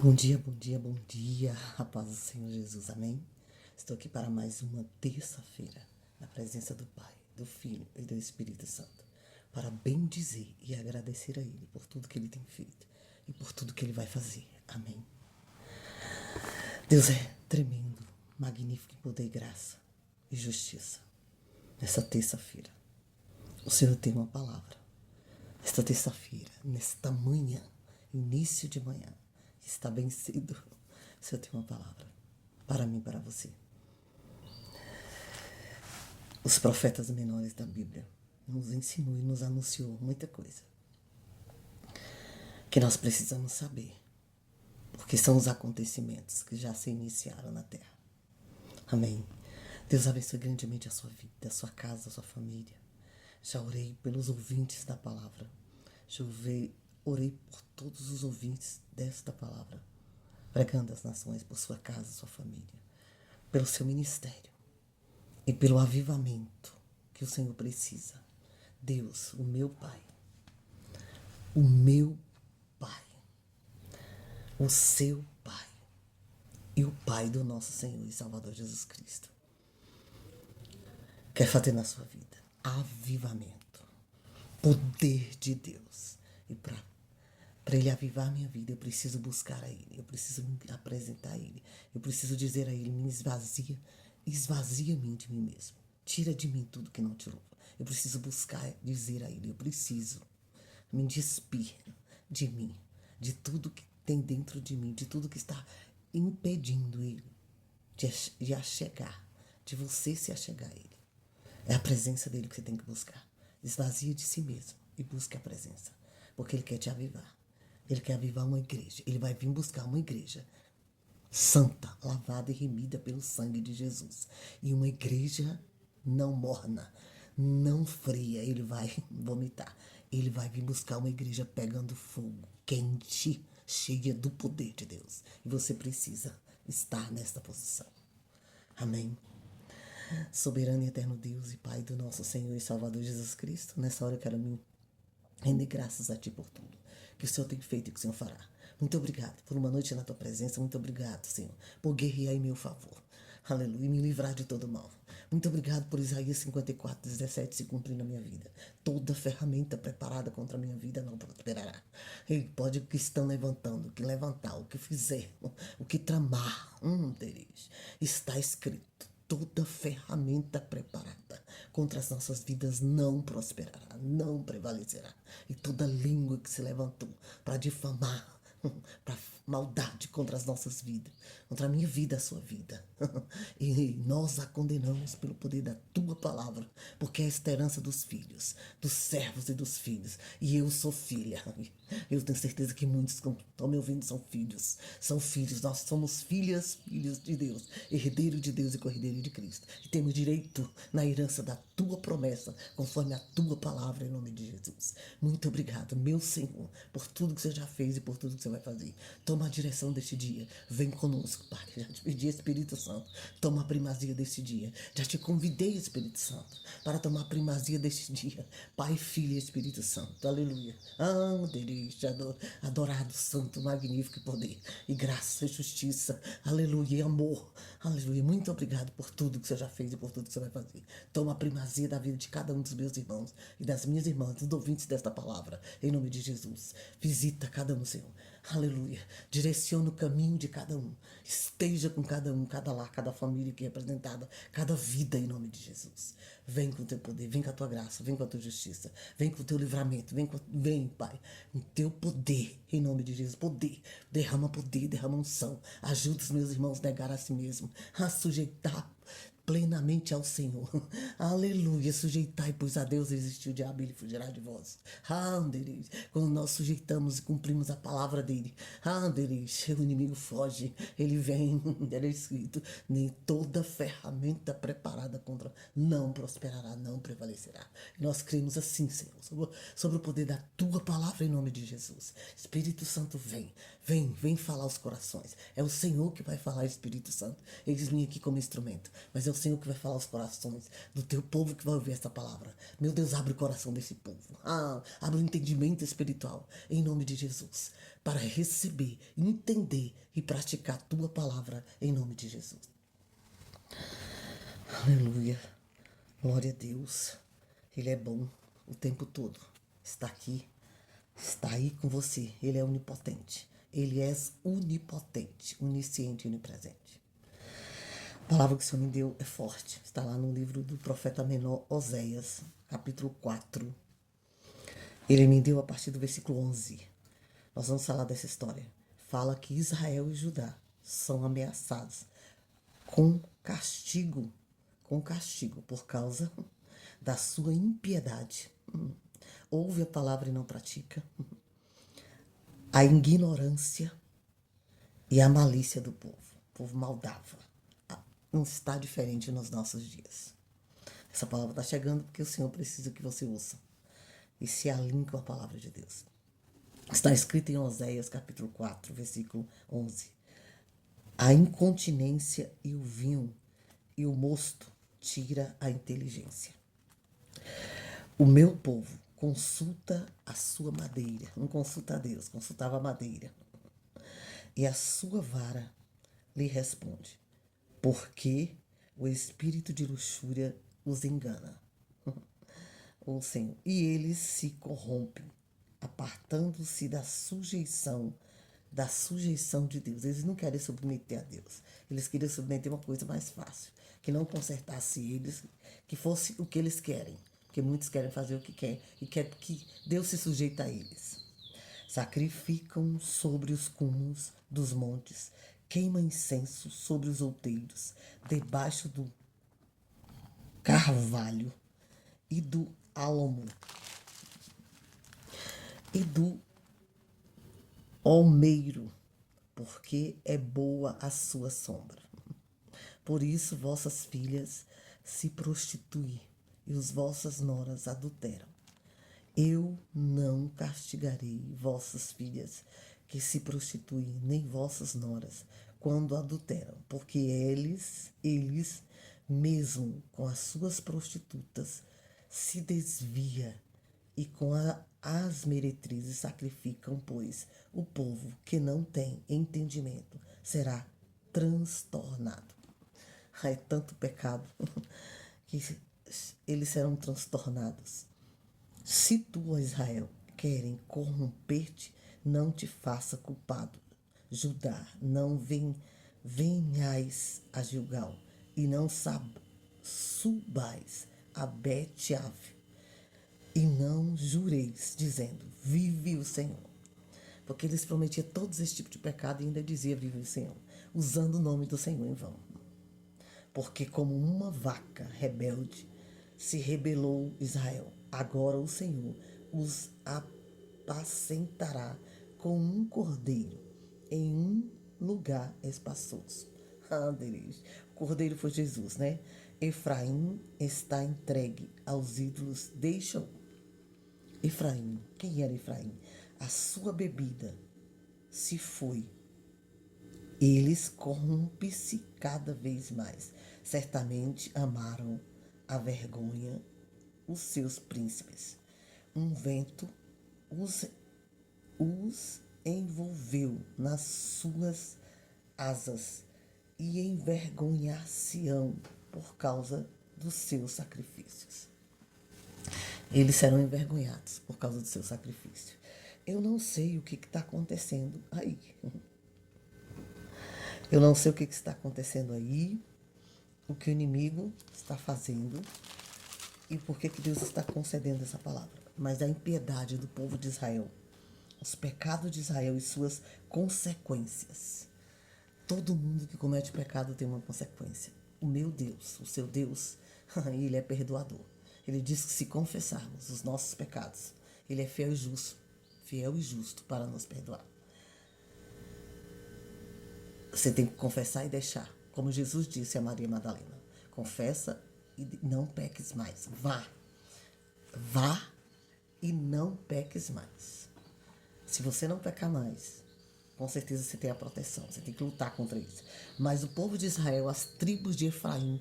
Bom dia, bom dia, bom dia, a paz do Senhor Jesus, amém? Estou aqui para mais uma terça-feira, na presença do Pai, do Filho e do Espírito Santo, para bendizer e agradecer a Ele por tudo que Ele tem feito e por tudo que Ele vai fazer, amém? Deus é tremendo, magnífico em poder e graça e justiça. Nessa terça-feira, o Senhor tem uma palavra. Esta terça-feira, nesta manhã, início de manhã, está bem cedo, o Senhor tem uma palavra para mim e para você. Os profetas menores da Bíblia nos ensinou e nos anunciou muita coisa que nós precisamos saber, porque são os acontecimentos que já se iniciaram na terra. Amém. Deus abençoe grandemente a sua vida, a sua casa, a sua família. Já orei pelos ouvintes da palavra. Já orei por todos os ouvintes desta palavra, pregando as nações, por sua casa, sua família, pelo seu ministério e pelo avivamento que o Senhor precisa. Deus, o meu Pai, o seu Pai e o Pai do nosso Senhor e Salvador Jesus Cristo, quer fazer na sua vida avivamento, poder de Deus. E para Ele avivar minha vida, eu preciso buscar a Ele, eu preciso me apresentar a Ele, eu preciso dizer a Ele: me esvazia-me de mim mesmo, tira de mim tudo que não te louva. Eu preciso buscar, dizer a Ele, eu preciso me despir de mim, de tudo que tem dentro de mim, de tudo que está impedindo Ele de achegar, de você se achegar a Ele. É a presença dele que você tem que buscar. Esvazia de si mesmo e busque a presença, porque Ele quer te avivar. Ele quer avivar uma igreja. Ele vai vir buscar uma igreja santa, lavada e remida pelo sangue de Jesus. E uma igreja não morna, não fria. Ele vai vomitar. Ele vai vir buscar uma igreja pegando fogo, quente, cheia do poder de Deus. E você precisa estar nesta posição. Amém? Soberano e eterno Deus e Pai do nosso Senhor e Salvador Jesus Cristo, nessa hora eu quero me render graças a Ti por tudo que o Senhor tem feito e que o Senhor fará. Muito obrigado por uma noite na Tua presença. Muito obrigado, Senhor, por guerrear em meu favor. Aleluia, e me livrar de todo mal. Muito obrigado por Isaías 54:17 se cumprir na minha vida. Toda ferramenta preparada contra a minha vida não prosperará. Ele pode o que estão levantando, o que levantar, o que fizer, o que tramar, Deus, está escrito. Toda ferramenta preparada contra as nossas vidas não prosperará, não prevalecerá. E toda língua que se levantou para difamar, para maldade contra as nossas vidas, contra a minha vida, a sua vida. E nós a condenamos pelo poder da Tua palavra, porque é a esperança dos filhos, dos servos e dos filhos. E eu sou filha. Eu tenho certeza que muitos que estão me ouvindo são filhos. São filhos. Nós somos filhos de Deus, herdeiro de Deus e cordeiro de Cristo. E temos direito na herança da Tua promessa, conforme a Tua palavra, em nome de Jesus. Muito obrigado, meu Senhor, por tudo que Você já fez e por tudo que Você vai fazer. Toma a direção deste dia. Vem conosco, Pai. Já te pedi, Espírito Santo, toma a primazia deste dia. Já te convidei, Espírito Santo, para tomar a primazia deste dia. Pai, Filho e Espírito Santo. Aleluia. Adorado, santo, magnífico e poder. E graça e justiça. Aleluia. E amor. Aleluia. Muito obrigado por tudo que Você já fez e por tudo que Você vai fazer. Toma a primazia da vida de cada um dos meus irmãos e das minhas irmãs, dos ouvintes desta palavra. Em nome de Jesus. Visita cada um, Senhor. Aleluia. Direciona o caminho de cada um. Esteja com cada um, cada lar, cada família aqui representada, cada vida, em nome de Jesus. Vem com o Teu poder, vem com a Tua graça, vem com a Tua justiça, vem com o Teu livramento, vem, Pai, com o Teu poder, em nome de Jesus. Poder, derrama unção. Ajuda os meus irmãos a negar a si mesmo, a sujeitar plenamente ao Senhor. Aleluia. Sujeitai, pois a Deus existiu o diabo, ele fugirá de vós. Quando nós sujeitamos e cumprimos a palavra dele, o inimigo foge, ele vem. Era escrito: nem toda ferramenta preparada contra não prosperará, não prevalecerá. E nós cremos assim, Senhor, sobre o poder da Tua palavra, em nome de Jesus. Espírito Santo, vem falar aos corações. É o Senhor que vai falar, Espírito Santo. Eles vêm aqui como instrumento, mas é o Senhor que vai falar aos corações do teu povo que vai ouvir essa palavra. Meu Deus, abre o coração desse povo. Abre o entendimento espiritual, em nome de Jesus, para receber, entender e praticar a tua palavra, em nome de Jesus. Aleluia. Glória a Deus. Ele é bom o tempo todo. Está aqui. Está aí com você. Ele é onipotente. Ele é onipotente, onisciente e onipresente. A palavra que o Senhor me deu é forte. Está lá no livro do profeta menor Oséias, capítulo 4. Ele me deu a partir do versículo 11. Nós vamos falar dessa história. Fala que Israel e Judá são ameaçados com castigo por causa da sua impiedade. Ouve a palavra e não pratica. A ignorância e a malícia do povo. O povo maldava. Não está diferente nos nossos dias. Essa palavra está chegando porque o Senhor precisa que você ouça e se alinhe com a palavra de Deus. Está escrito em Oséias capítulo 4, versículo 11. A incontinência e o vinho e o mosto tira a inteligência. O meu povo consulta a sua madeira, não consulta a Deus, consultava a madeira. E a sua vara lhe responde, porque o espírito de luxúria os engana. Ou Senhor, e eles se corrompem, apartando-se da sujeição de Deus. Eles não querem submeter a Deus. Eles queriam submeter uma coisa mais fácil, que não consertasse eles, que fosse o que eles querem. Porque muitos querem fazer o que quer e quer que Deus se sujeite a eles. Sacrificam sobre os cumos dos montes, queimam incenso sobre os outeiros, debaixo do carvalho e do álamo e do olmeiro, porque é boa a sua sombra. Por isso vossas filhas se prostituem e as vossas noras adulteram. Eu não castigarei vossas filhas que se prostituem, nem vossas noras, quando adulteram, porque eles mesmo com as suas prostitutas, se desvia e com as meretrizes sacrificam, pois o povo que não tem entendimento será transtornado. É tanto pecado que eles serão transtornados. Se tu, ó Israel, querem corromper-te, não te faça culpado. Judá, não venhais a Gilgal, e não subais a Bet-Ave, e não jureis, dizendo, vive o Senhor. Porque eles prometiam todos esse tipo de pecado e ainda dizia, vive o Senhor, usando o nome do Senhor em vão. Porque como uma vaca rebelde se rebelou Israel, agora o Senhor os apacentará com um cordeiro em um lugar espaçoso. O cordeiro foi Jesus, né? Efraim está entregue aos ídolos, deixam. Efraim, quem era Efraim? A sua bebida se foi. Eles corrompem-se cada vez mais. Certamente amaram a vergonha os seus príncipes. Um vento os envolveu nas suas asas e envergonhar-se-ão por causa dos seus sacrifícios. Eles serão envergonhados por causa do seu sacrifício. Eu não sei o que está acontecendo aí. Eu não sei o que está acontecendo aí, o que o inimigo está fazendo e por que Deus está concedendo essa palavra. Mas a impiedade do povo de Israel, os pecados de Israel e suas consequências. Todo mundo que comete pecado tem uma consequência. O meu Deus, o seu Deus, ele é perdoador. Ele diz que se confessarmos os nossos pecados, ele é fiel e justo para nos perdoar. Você tem que confessar e deixar. Como Jesus disse a Maria Madalena. Confessa e não peques mais. Vá e não peques mais. Se você não pecar mais, com certeza você tem a proteção. Você tem que lutar contra isso. Mas o povo de Israel, as tribos de Efraim,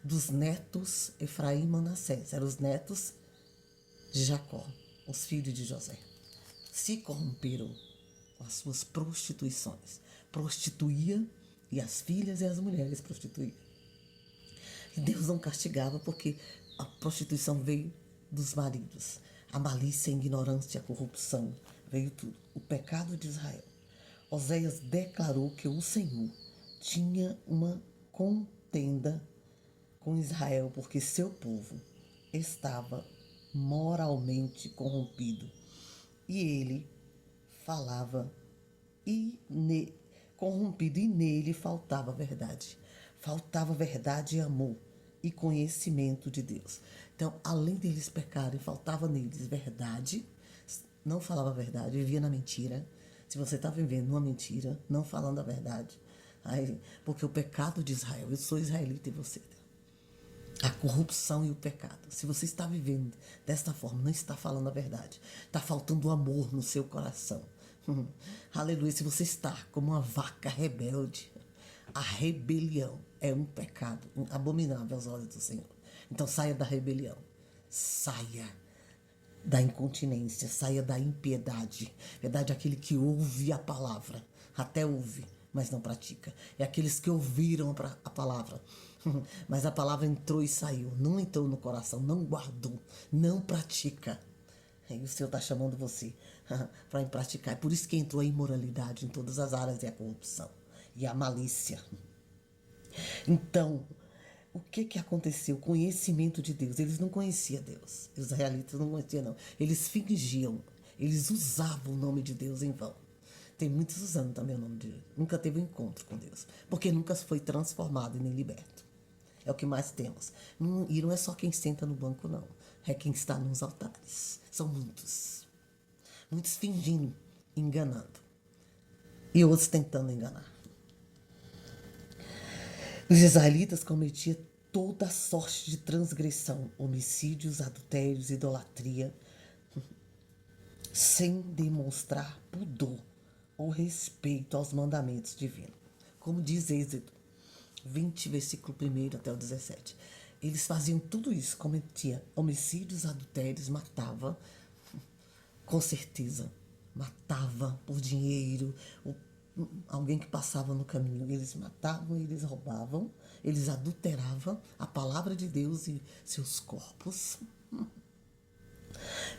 dos netos Efraim e Manassés. Eram os netos de Jacó, os filhos de José. Se corromperam com as suas prostituições. Prostituía e as filhas e as mulheres prostituíam. E Deus não castigava porque a prostituição veio dos maridos. A malícia, a ignorância, a corrupção, veio tudo. O pecado de Israel. Oséias declarou que o Senhor tinha uma contenda com Israel porque seu povo estava moralmente corrompido. E ele falava corrompido e nele faltava verdade. Faltava verdade e amor e conhecimento de Deus. Então, além deles pecarem, faltava neles verdade, não falava a verdade, vivia na mentira. Se você está vivendo numa mentira, não falando a verdade, aí, porque o pecado de Israel, eu sou israelita e você, a corrupção e o pecado. Se você está vivendo desta forma, não está falando a verdade, está faltando amor no seu coração. Aleluia. Se você está como uma vaca rebelde, a rebelião é um pecado abominável aos olhos do Senhor. Então saia da rebelião, saia da incontinência, saia da impiedade. Verdade, aquele que ouve a palavra, até ouve, mas não pratica. É aqueles que ouviram a palavra, mas a palavra entrou e saiu, não entrou no coração, não guardou, não pratica. E o Senhor está chamando você para praticar. É por isso que entrou a imoralidade em todas as áreas e a corrupção e a malícia. Então, o que aconteceu? O conhecimento de Deus. Eles não conheciam Deus. Os israelitas não conheciam, não. Eles fingiam. Eles usavam o nome de Deus em vão. Tem muitos usando também o nome de Deus. Nunca teve um encontro com Deus. Porque nunca foi transformado e nem liberto. É o que mais temos. E não é só quem senta no banco, não. É quem está nos altares. São muitos. Muitos fingindo, enganando. E outros tentando enganar. Os israelitas cometiam toda sorte de transgressão, homicídios, adultérios, idolatria, sem demonstrar pudor ou respeito aos mandamentos divinos. Como diz Êxodo 20, versículo 1 até o 17. Eles faziam tudo isso, cometiam homicídios, adultérios, matava, com certeza, matava por dinheiro, alguém que passava no caminho, eles matavam, eles roubavam, eles adulteravam a palavra de Deus e seus corpos.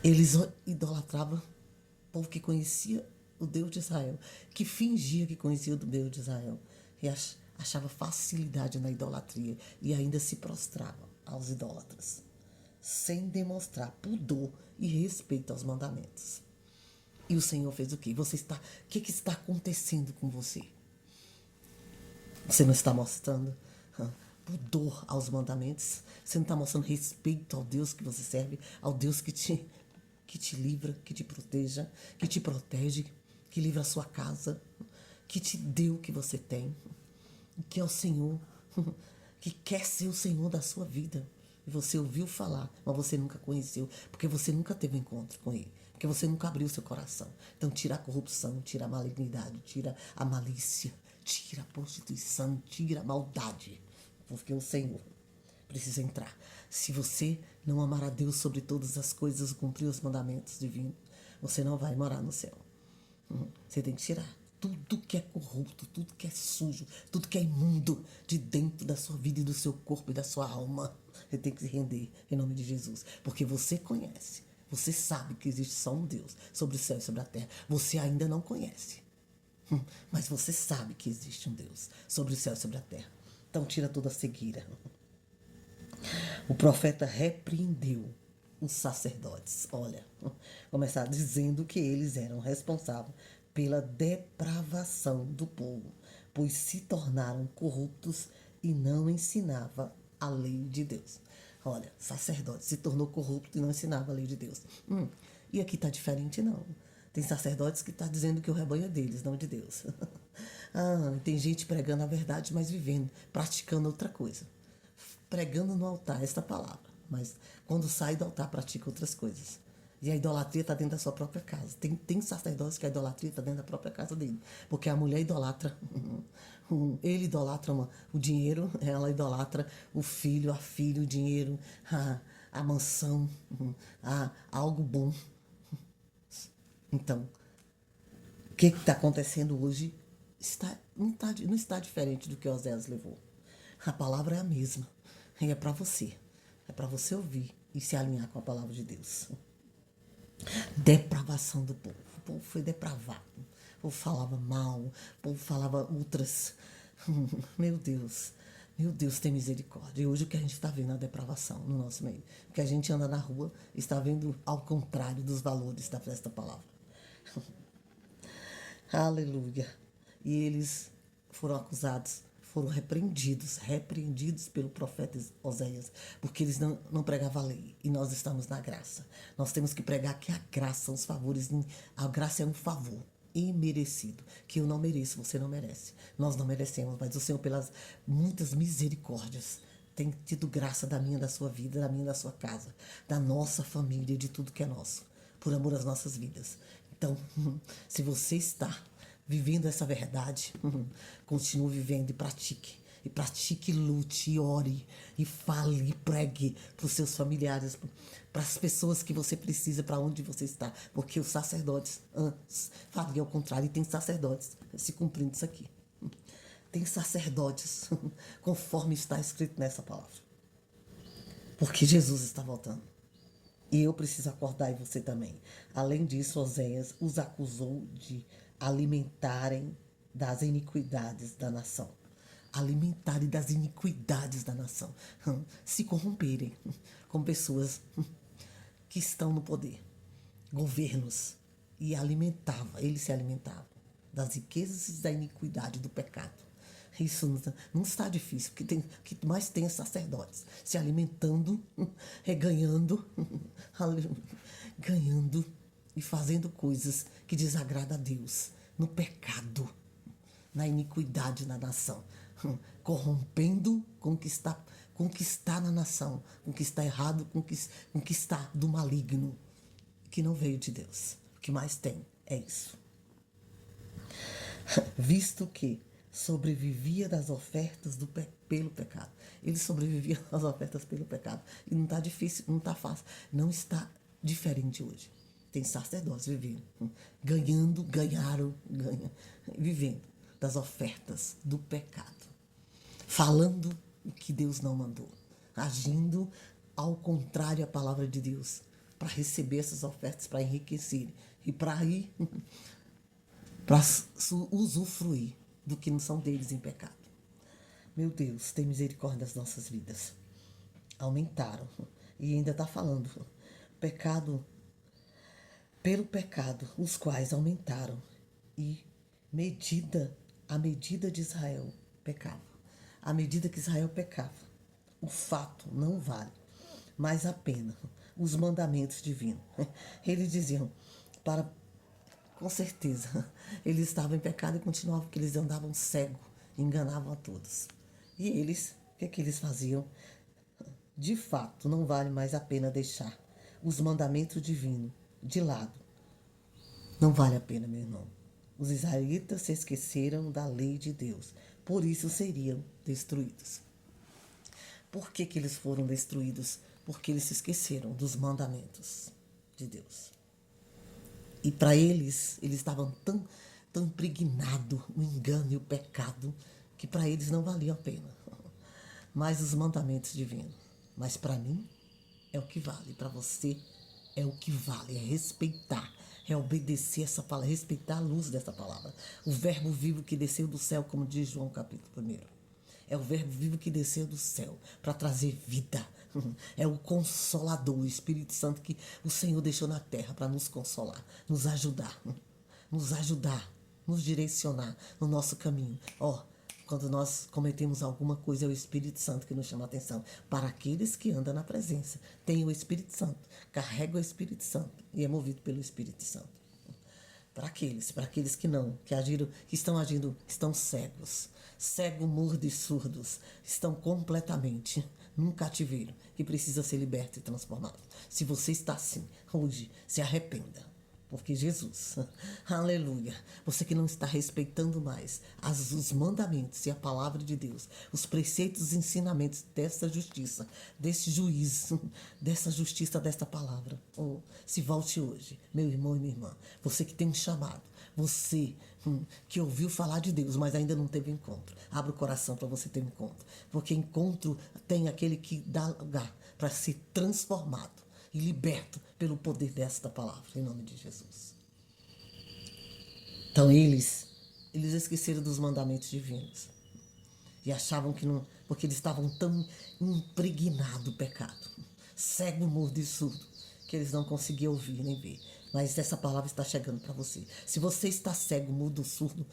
Eles idolatravam o povo que conhecia o Deus de Israel, que fingia que conhecia o Deus de Israel e achava facilidade na idolatria e ainda se prostrava aos idólatras, sem demonstrar pudor e respeito aos mandamentos. E o Senhor fez o quê? O que está acontecendo com você? Você não está mostrando pudor aos mandamentos? Você não está mostrando respeito ao Deus que você serve? Ao Deus que te livra, que te proteja, que te protege, que livra a sua casa, que te deu o que você tem, que é o Senhor, que quer ser o Senhor da sua vida. E você ouviu falar, mas você nunca conheceu, porque você nunca teve encontro com Ele. Porque você nunca abriu seu coração. Então tira a corrupção, tira a malignidade, tira a malícia, tira a prostituição, tira a maldade. Porque o Senhor precisa entrar. Se você não amar a Deus sobre todas as coisas, cumprir os mandamentos divinos, você não vai morar no céu. Você tem que tirar tudo que é corrupto, tudo que é sujo, tudo que é imundo de dentro da sua vida e do seu corpo e da sua alma. Você tem que se render em nome de Jesus. Porque você conhece. Você sabe que existe só um Deus sobre o céu e sobre a terra. Você ainda não conhece. Mas você sabe que existe um Deus sobre o céu e sobre a terra. Então tira toda a cegueira. O profeta repreendeu os sacerdotes. Olha, começar dizendo que eles eram responsáveis pela depravação do povo, pois se tornaram corruptos e não ensinava a lei de Deus. Olha, sacerdote se tornou corrupto e não ensinava a lei de Deus. E aqui está diferente, não. Tem sacerdotes que estão dizendo que o rebanho é deles, não de Deus. Tem gente pregando a verdade, mas vivendo, praticando outra coisa. Pregando no altar esta palavra, mas quando sai do altar pratica outras coisas. E a idolatria está dentro da sua própria casa. Tem sacerdotes que a idolatria está dentro da própria casa dele. Porque a mulher idolatra, ele idolatra o dinheiro, ela idolatra o filho, a filha, o dinheiro, a mansão, algo bom. Então, o que está acontecendo hoje não está diferente do que Oséias levou. A palavra é a mesma. E é para você. É para você ouvir e se alinhar com a palavra de Deus. Depravação do povo. O povo foi depravado. O povo falava mal. O povo falava outras. Meu Deus. Meu Deus, tem misericórdia. E hoje o que a gente está vendo é a depravação no nosso meio. O que a gente anda na rua está vendo ao contrário dos valores desta palavra. Aleluia. E eles foram acusados, foram repreendidos pelo profeta Oséias, porque eles não pregavam a lei. E nós estamos na graça. Nós temos que pregar que a graça são os favores. A graça é um favor imerecido, que eu não mereço, você não merece. Nós não merecemos, mas o Senhor, pelas muitas misericórdias, tem tido graça da minha, da sua vida, da minha, da sua casa, da nossa família, de tudo que é nosso, por amor às nossas vidas. Então, se você está vivendo essa verdade, continue vivendo e pratique. E pratique, lute, e ore, e fale, e pregue para os seus familiares, para as pessoas que você precisa, para onde você está. Porque os sacerdotes fariam ao contrário, e tem sacerdotes se cumprindo isso aqui. Tem sacerdotes, conforme está escrito nessa palavra. Porque Jesus está voltando. E eu preciso acordar, e você também. Além disso, Oséias os acusou de alimentarem das iniquidades da nação. Alimentarem das iniquidades da nação. Se corromperem com pessoas que estão no poder. Governos. E ele se alimentava das riquezas e da iniquidade, do pecado. Isso não está difícil, porque o que mais tem é sacerdotes se alimentando, ganhando, ganhando e fazendo coisas que desagradam a Deus, no pecado, na iniquidade na nação, corrompendo com o que está na nação, com o que está errado, com o que está do maligno, que não veio de Deus. O que mais tem é isso. Visto que sobrevivia das ofertas pelo pecado. Ele sobrevivia das ofertas pelo pecado. E não está difícil, não está fácil. Não está diferente hoje. Tem sacerdotes vivendo, ganharam, vivendo das ofertas do pecado. Falando o que Deus não mandou. Agindo ao contrário à palavra de Deus. Para receber essas ofertas, para enriquecer. E para ir, para usufruir do que não são deles em pecado. Meu Deus, tem misericórdia das nossas vidas. Aumentaram. E ainda está falando. Pecado, pelo pecado, os quais aumentaram. E a medida de Israel pecava. A medida que Israel pecava. O fato não vale, mas a pena. Os mandamentos divinos. Eles diziam, com certeza, eles estavam em pecado e continuavam, porque eles andavam cegos, enganavam a todos. E eles, o que eles faziam? De fato, não vale mais a pena deixar os mandamentos divinos de lado. Não vale a pena, meu irmão. Os israelitas se esqueceram da lei de Deus, por isso seriam destruídos. Por que eles foram destruídos? Porque eles se esqueceram dos mandamentos de Deus. E para eles estavam tão impregnados no engano e o pecado, que para eles não valia a pena. Mas os mandamentos divinos. Mas para mim é o que vale, para você é o que vale, é respeitar, é obedecer essa palavra, respeitar a luz dessa palavra. O verbo vivo que desceu do céu, como diz João capítulo 1. É o verbo vivo que desceu do céu para trazer vida. É o Consolador, o Espírito Santo que o Senhor deixou na terra para nos consolar, nos ajudar, nos direcionar no nosso caminho. Quando nós cometemos alguma coisa, é o Espírito Santo que nos chama a atenção. Para aqueles que andam na presença, tem o Espírito Santo, carrega o Espírito Santo e é movido pelo Espírito Santo. para aqueles que não, que agiram, que estão agindo, estão cegos, mudo e surdos, estão completamente num cativeiro que precisa ser liberto e transformado. Se você está assim, hoje, se arrependa. Porque Jesus, aleluia, você que não está respeitando mais os mandamentos e a palavra de Deus, os preceitos e ensinamentos dessa justiça, desse juízo, dessa justiça, desta palavra. Oh, se volte hoje, meu irmão e minha irmã, você que tem um chamado, você que ouviu falar de Deus, mas ainda não teve encontro. Abra o coração para você ter encontro. Porque encontro tem aquele que dá lugar para ser transformado e liberto pelo poder desta palavra, em nome de Jesus. Então eles esqueceram dos mandamentos divinos e achavam que não, porque eles estavam tão impregnados do pecado, cego, mudo e surdo, que eles não conseguiam ouvir nem ver. Mas essa palavra está chegando para você. Se você está cego, mudo, surdo,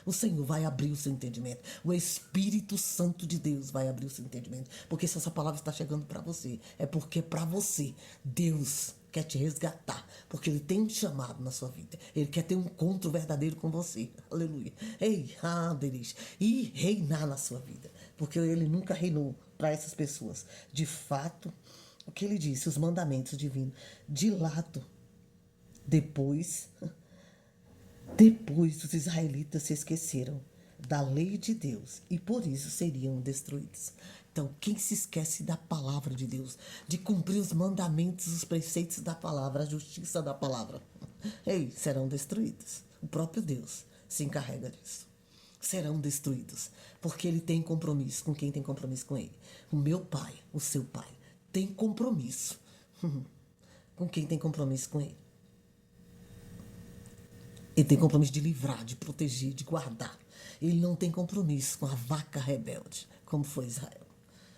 o Senhor vai abrir o seu entendimento. O Espírito Santo de Deus vai abrir o seu entendimento. Porque se essa palavra está chegando para você, é porque para você, Deus quer te resgatar. Porque Ele tem um chamado na sua vida. Ele quer ter um encontro verdadeiro com você. Aleluia. Ei, Deus. E reinar na sua vida. Porque Ele nunca reinou para essas pessoas. De fato, o que Ele disse, os mandamentos divinos, de lado. Depois os israelitas se esqueceram da lei de Deus e por isso seriam destruídos. Então, quem se esquece da palavra de Deus, de cumprir os mandamentos, os preceitos da palavra, a justiça da palavra, serão destruídos. O próprio Deus se encarrega disso. Serão destruídos, porque Ele tem compromisso com quem tem compromisso com Ele. O meu Pai, o seu Pai, tem compromisso com quem tem compromisso com Ele. Ele tem compromisso de livrar, de proteger, de guardar. Ele não tem compromisso com a vaca rebelde, como foi Israel.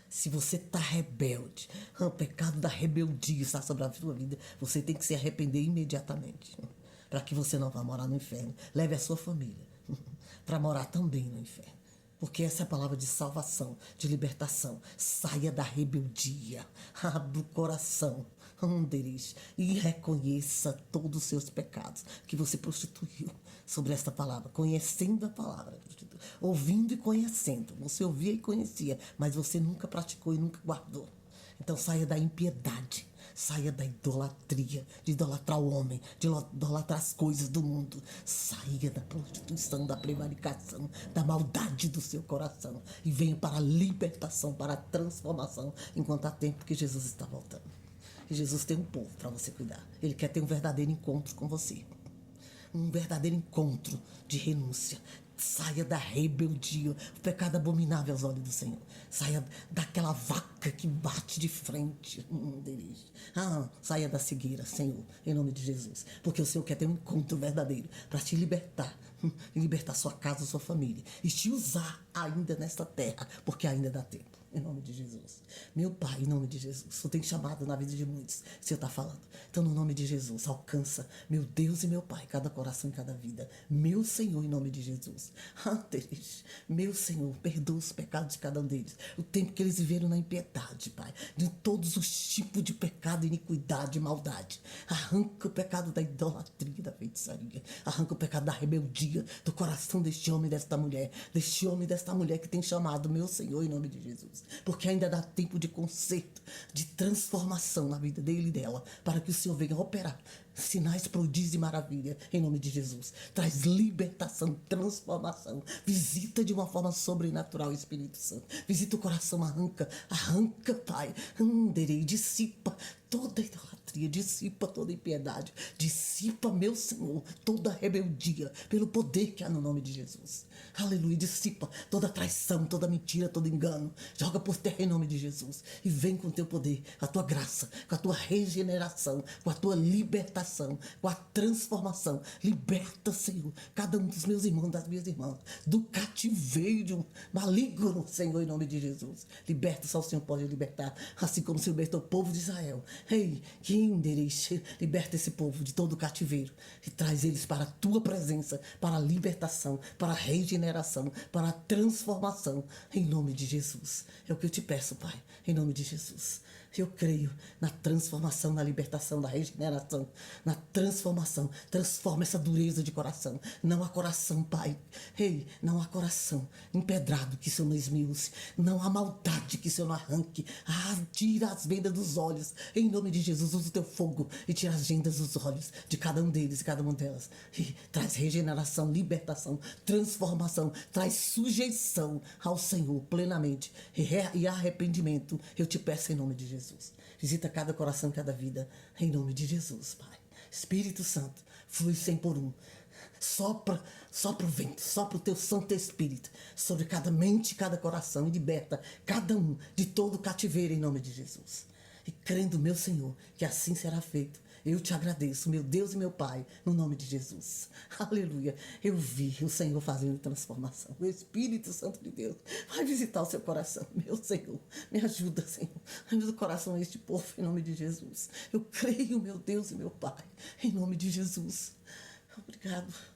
Se você está rebelde, o pecado da rebeldia está sobre a sua vida, você tem que se arrepender imediatamente, para que você não vá morar no inferno. Leve a sua família para morar também no inferno. Porque essa é a palavra de salvação, de libertação. Saia da rebeldia, abra o coração, e reconheça todos os seus pecados que você prostituiu sobre esta palavra, conhecendo a palavra, ouvindo e conhecendo. Você ouvia e conhecia, mas você nunca praticou e nunca guardou. Então saia da impiedade, saia da idolatria, de idolatrar o homem, de idolatrar as coisas do mundo. Saia da prostituição, da prevaricação, da maldade do seu coração e venha para a libertação, para a transformação, enquanto há tempo que Jesus está voltando. E Jesus tem um povo para você cuidar. Ele quer ter um verdadeiro encontro com você. Um verdadeiro encontro de renúncia. Saia da rebeldia, o pecado abominável aos olhos do Senhor. Saia daquela vaca que bate de frente. Saia da cegueira, Senhor, em nome de Jesus. Porque o Senhor quer ter um encontro verdadeiro para te libertar. E libertar sua casa, sua família. E te usar ainda nesta terra, porque ainda dá tempo. Em nome de Jesus. Meu Pai, em nome de Jesus. O Senhor tem chamado na vida de muitos. O Senhor está falando. Então, no nome de Jesus, alcança, meu Deus e meu Pai, cada coração e cada vida. Meu Senhor, em nome de Jesus. Meu Senhor, perdoa os pecados de cada um deles. O tempo que eles viveram na impiedade, Pai. De todos os tipos de pecado, iniquidade e maldade. Arranca o pecado da idolatria, da feitiçaria. Arranca o pecado da rebeldia do coração deste homem e desta mulher. Deste homem e desta mulher que tem chamado, meu Senhor, em nome de Jesus. Porque ainda dá tempo de conserto, de transformação na vida dele e dela, para que o Senhor venha operar sinais, prodígios e maravilha, em nome de Jesus. Traz libertação, transformação. Visita de uma forma sobrenatural o Espírito Santo. Visita o coração, arranca, Pai. Dissipa toda idolatria, dissipa toda impiedade, dissipa, meu Senhor, toda rebeldia, pelo poder que há no nome de Jesus. Aleluia, dissipa toda traição, toda mentira, todo engano. Joga por terra em nome de Jesus. E vem com o teu poder, a tua graça, com a tua regeneração, com a tua libertação, com a transformação. Liberta, Senhor, cada um dos meus irmãos, das minhas irmãs, do cativeiro maligno, Senhor, em nome de Jesus. Liberta, só o Senhor pode libertar, assim como se libertou o povo de Israel. Liberta esse povo de todo o cativeiro e traz eles para a tua presença, para a libertação, para a regeneração, para a transformação, em nome de Jesus. É o que eu te peço, Pai, em nome de Jesus. Eu creio na transformação, na libertação, na regeneração, na transformação. Transforma essa dureza de coração. Não há coração, Pai. Ei, não há coração empedrado que o Senhor não esmiúce. Não há maldade que o Senhor não arranque. Ah, tira as vendas dos olhos. Em nome de Jesus, usa o teu fogo e tira as vendas dos olhos de cada um deles e cada uma delas. E traz regeneração, libertação, transformação. Traz sujeição ao Senhor plenamente. E arrependimento. Eu te peço em nome de Jesus. Visita cada coração, cada vida, em nome de Jesus, Pai. Espírito Santo, flui 100 por um. Sopra o vento, sopra o teu Santo Espírito sobre cada mente, cada coração e liberta cada um de todo cativeiro em nome de Jesus. E crendo, meu Senhor, que assim será feito. Eu te agradeço, meu Deus e meu Pai, no nome de Jesus. Aleluia. Eu vi o Senhor fazendo transformação. O Espírito Santo de Deus vai visitar o seu coração, meu Senhor. Me ajuda, Senhor. Ajuda o coração a este povo, em nome de Jesus. Eu creio, meu Deus e meu Pai, em nome de Jesus. Obrigado.